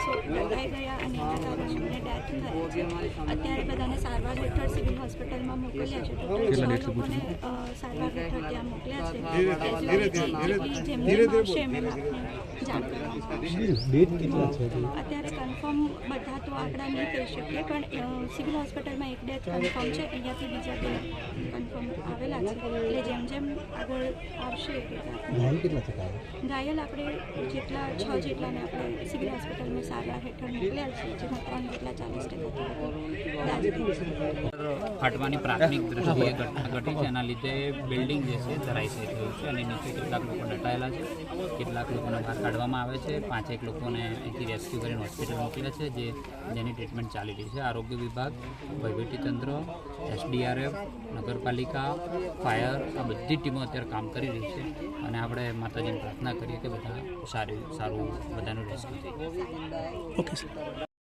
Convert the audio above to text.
માણસો દટાઈ ગયા અને એના કારણે એમને ડેથ થયા છે. અત્યારે બધાને સારવાર હેઠળ સિવિલ હોસ્પિટલમાં મોકલ્યા છે. ટોટલ 6 લોકોને સારવાર હેઠળ ત્યાં મોકલ્યા છે. જેમને મળશે એમ આપને જાણ કરવામાં આવશે. અત્યારે કન્ફર્મ બધા તો આંકડા નહીં કહી શકીએ, પણ સિવિલ હોસ્પિટલમાં એક ડેથ કન્ફર્મ છે. અહીંયાથી બીજા 2 કન્ફર્મ આવેલા છે. એટલે જેમ જેમ આગળ આવશે ઘાયલ આપણે જેટલા 6 જેટલાને આપણે સિવિલ હોસ્પિટલમાં સારવાર હેઠળ મોકલ્યા છે, જેમાં 3 જેટલા 40% ફાટવાની પ્રાથમિક દ્રષ્ટિએ ઘટના ઘટી છે. એના લીધે બિલ્ડિંગ જે છે ધરાશાયી થયું છે અને નીચે કેટલાક લોકો દટાયેલા છે. કેટલાક લોકોને બહાર કાઢવામાં આવે છે. 5 લોકોને અહીંથી રેસ્ક્યુ કરીને હોસ્પિટલ મોકલ્યા છે, જેની ટ્રીટમેન્ટ ચાલી રહી છે. આરોગ્ય વિભાગ, વહીવટીતંત્ર, SDRF, નગરપાલિકા, ફાયર આ બધી ટીમો અત્યારે કામ કરી રહી છે અને આપણે માતાજીને પ્રાર્થના કરીએ કે બધા સારું બધાનું રેસ્ક્યુ થઈ જાય. Okay sir.